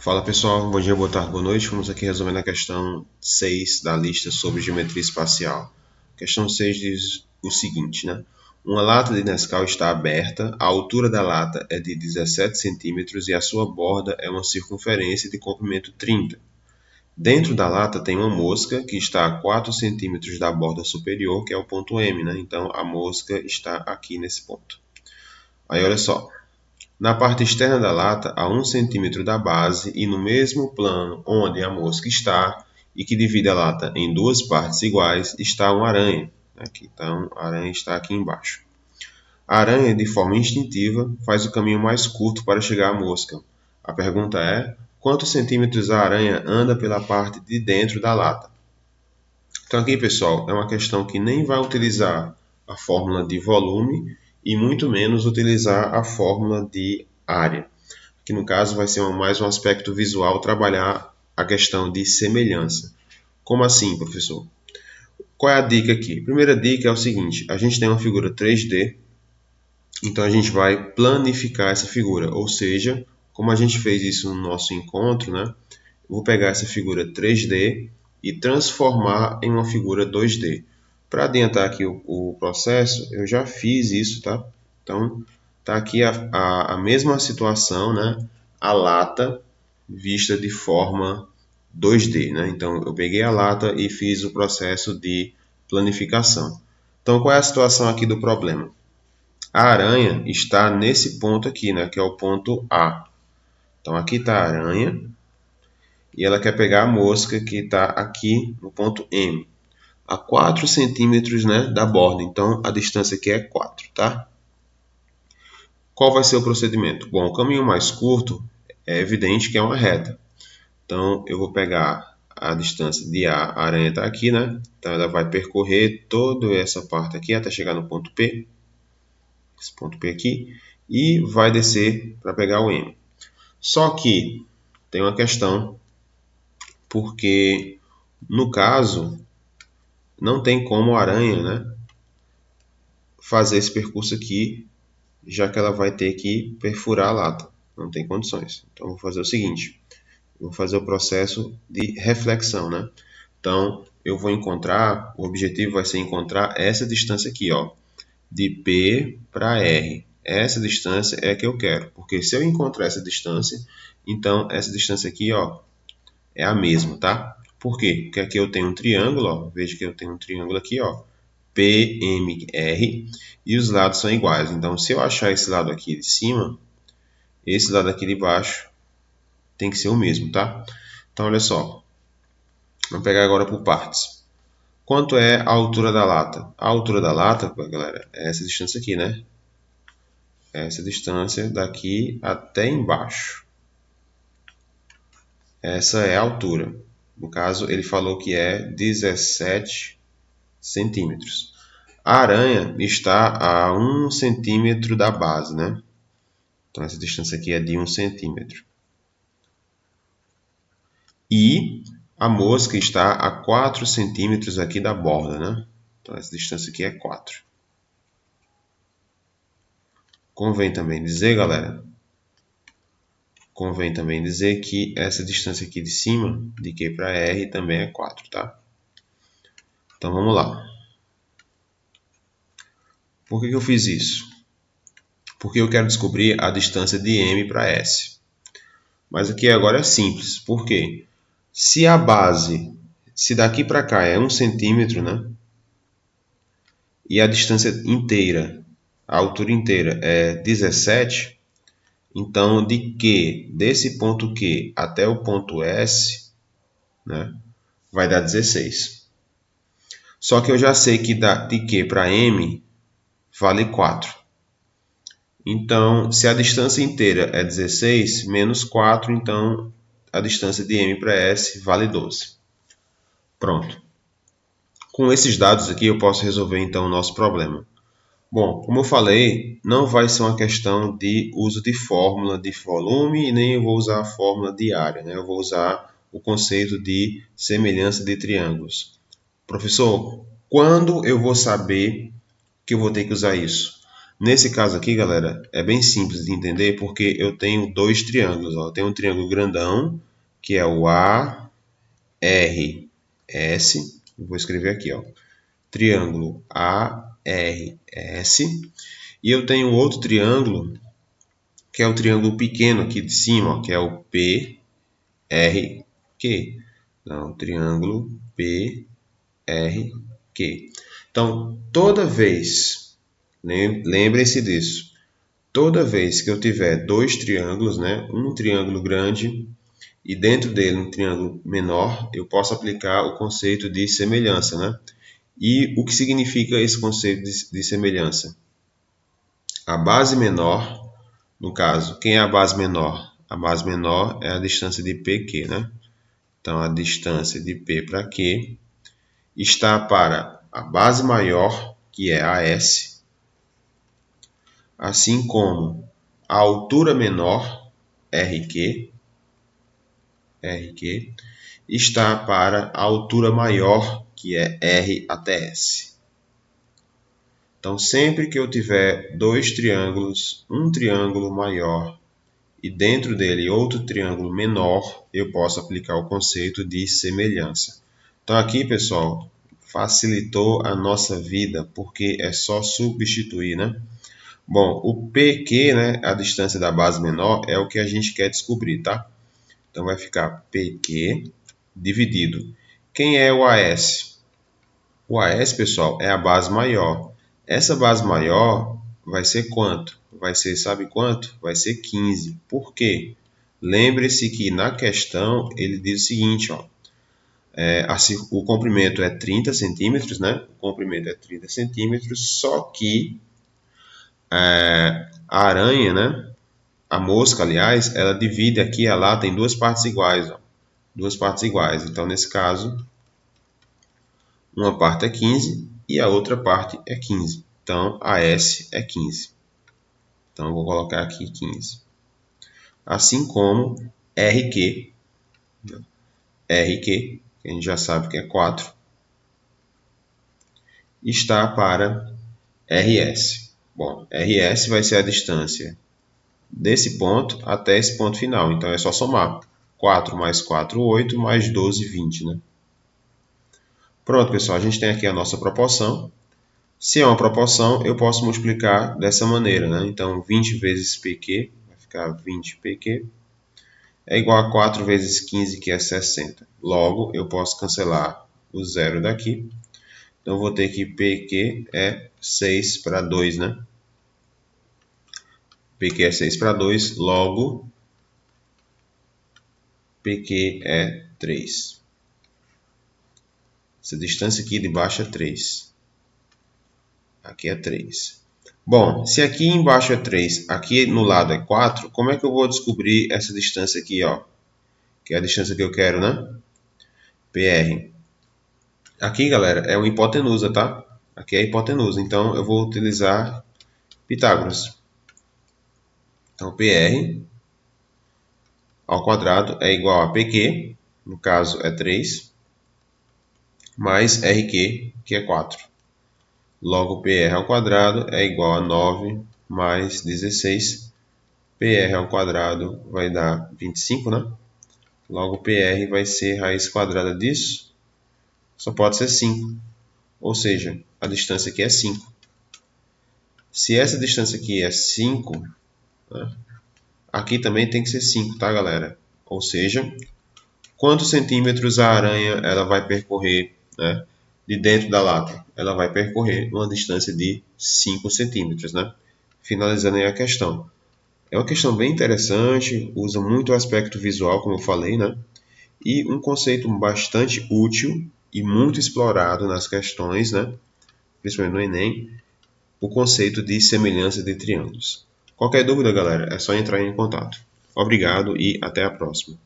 Fala pessoal, bom dia, boa tarde, boa noite. Vamos aqui resolvendo a questão 6 da lista sobre geometria espacial. A questão 6 diz o seguinte, né? Uma lata de Nescau está aberta, a altura da lata é de 17 centímetros e a sua borda é uma circunferência de comprimento 30. Dentro da lata tem uma mosca que está a 4 centímetros da borda superior, que é o ponto M, né? Então a mosca está aqui nesse ponto. Aí olha só. Na parte externa da lata, a 1 cm da base e no mesmo plano onde a mosca está e que divide a lata em duas partes iguais, está uma aranha. Aqui, então, a aranha está aqui embaixo. A aranha, de forma instintiva, faz o caminho mais curto para chegar à mosca. A pergunta é: quantos centímetros a aranha anda pela parte de dentro da lata? Então aqui, pessoal, é uma questão que nem vai utilizar a fórmula de volume e muito menos utilizar a fórmula de área. Aqui no caso vai ser mais um aspecto visual, trabalhar a questão de semelhança. Como assim, professor? Qual é a dica aqui? A primeira dica é o seguinte: a gente tem uma figura 3D, então a gente vai planificar essa figura, ou seja, como a gente fez isso no nosso encontro, né? Vou pegar essa figura 3D e transformar em uma figura 2D. Para adiantar aqui o processo, eu já fiz isso, tá? Então, tá aqui a mesma situação, né? A lata vista de forma 2D, né? Então, eu peguei a lata e fiz o processo de planificação. Então, qual é a situação aqui do problema? A aranha está nesse ponto aqui, né? Que é o ponto A. Então, aqui está a aranha e ela quer pegar a mosca que está aqui no ponto M, a 4 centímetros, né, da borda. Então, a distância aqui é 4, tá? Qual vai ser o procedimento? Bom, o caminho mais curto é evidente que é uma reta. Então, eu vou pegar a distância de A aranha está aqui, né? Então, ela vai percorrer toda essa parte aqui até chegar no ponto P, esse ponto P aqui, e vai descer para pegar o M. Só que tem uma questão, porque no caso não tem como a aranha, né, fazer esse percurso aqui, já que ela vai ter que perfurar a lata. Não tem condições. Então, vou fazer o seguinte. Vou fazer o processo de reflexão, né? Então, eu vou encontrar, o objetivo vai ser encontrar essa distância aqui, ó, de P para R. Essa distância é a que eu quero, porque se eu encontrar essa distância, então essa distância aqui, ó, é a mesma, tá? Por quê? Porque aqui eu tenho um triângulo, ó, veja que eu tenho um triângulo aqui, ó, PMR, e os lados são iguais. Então, se eu achar esse lado aqui de cima, esse lado aqui de baixo tem que ser o mesmo, tá? Então, olha só. Vamos pegar agora por partes. Quanto é a altura da lata? A altura da lata, galera, é essa distância aqui, né? Essa distância daqui até embaixo. Essa é a altura. No caso, ele falou que é 17 centímetros. A aranha está a 1 centímetro da base, né? Então, essa distância aqui é de 1 centímetro. E a mosca está a 4 centímetros aqui da borda, né? Então, essa distância aqui é 4. Convém também dizer, galera, que essa distância aqui de cima, de Q para R, também é 4, tá? Então, vamos lá. Por que eu fiz isso? Porque eu quero descobrir a distância de M para S. Mas aqui agora é simples. Por quê? Se a base, se daqui para cá é 1 centímetro, né? E a distância inteira, a altura inteira é 17, então de Q, desse ponto Q até o ponto S, né, vai dar 16. Só que eu já sei que de Q para M vale 4. Então, se a distância inteira é 16, menos 4, então a distância de M para S vale 12. Pronto. Com esses dados aqui eu posso resolver então o nosso problema. Bom, como eu falei, não vai ser uma questão de uso de fórmula de volume e nem eu vou usar a fórmula de área, né? Eu vou usar o conceito de semelhança de triângulos. Professor, quando eu vou saber que eu vou ter que usar isso? Nesse caso aqui, galera, é bem simples de entender porque eu tenho dois triângulos. Ó. Eu tenho um triângulo grandão, que é o ARS. Eu vou escrever aqui, ó. Triângulo ARS. E eu tenho outro triângulo, que é o triângulo pequeno aqui de cima, ó, que é o PRQ. Então, triângulo PRQ. Então, toda vez, lembrem-se disso, toda vez que eu tiver dois triângulos, né, um triângulo grande e dentro dele um triângulo menor, eu posso aplicar o conceito de semelhança, né? E o que significa esse conceito de semelhança? A base menor, no caso, quem é a base menor? A base menor é a distância de PQ, né? Então, a distância de P para Q está para a base maior, que é AS, assim como a altura menor, RQ, está para a altura maior, que é R até S. Então, sempre que eu tiver dois triângulos, um triângulo maior e dentro dele outro triângulo menor, eu posso aplicar o conceito de semelhança. Então, aqui, pessoal, facilitou a nossa vida, porque é só substituir, né? Bom, o PQ, né, a distância da base menor, é o que a gente quer descobrir, tá? Então, vai ficar PQ dividido. Quem é o AS? O AS, pessoal, é a base maior. Essa base maior vai ser quanto? Vai ser, sabe quanto? Vai ser 15. Por quê? Lembre-se que na questão ele diz o seguinte, ó, o comprimento é 30 centímetros, né? O comprimento é 30 centímetros, só que a aranha, né? A mosca, aliás, ela divide aqui a lata em duas partes iguais, ó. Duas partes iguais. Então, nesse caso, uma parte é 15 e a outra parte é 15. Então, AS é 15. Então, eu vou colocar aqui 15. Assim como RQ, que a gente já sabe que é 4, está para RS. Bom, RS vai ser a distância desse ponto até esse ponto final. Então, é só somar. 4 mais 4, 8, mais 12, 20, né? Pronto, pessoal, a gente tem aqui a nossa proporção. Se é uma proporção, eu posso multiplicar dessa maneira, né? Então, 20 vezes PQ, vai ficar 20 PQ, é igual a 4 vezes 15, que é 60. Logo, eu posso cancelar o zero daqui. Então, eu vou ter que PQ é 6 para 2, né? PQ é 6 para 2, logo, PQ é 3. Essa distância aqui de baixo é 3. Aqui é 3. Bom, se aqui embaixo é 3, aqui no lado é 4, como é que eu vou descobrir essa distância aqui, ó? Que é a distância que eu quero, né? PR. Aqui, galera, é uma hipotenusa, tá? Aqui é a hipotenusa, então eu vou utilizar Pitágoras. Então, PR ao quadrado é igual a PQ, no caso é 3, mais RQ, que é 4. Logo, PR ao quadrado é igual a 9 mais 16. PR ao quadrado vai dar 25, né? Logo, PR vai ser raiz quadrada disso. Só pode ser 5. Ou seja, a distância aqui é 5. Se essa distância aqui é 5, né, aqui também tem que ser 5, tá, galera? Ou seja, quantos centímetros a aranha ela vai percorrer, né, de dentro da lata? Ela vai percorrer uma distância de 5 centímetros, né? Finalizando aí a questão. É uma questão bem interessante, usa muito o aspecto visual, como eu falei, né? E um conceito bastante útil e muito explorado nas questões, né? Principalmente no Enem, o conceito de semelhança de triângulos. Qualquer dúvida, galera, é só entrar em contato. Obrigado e até a próxima.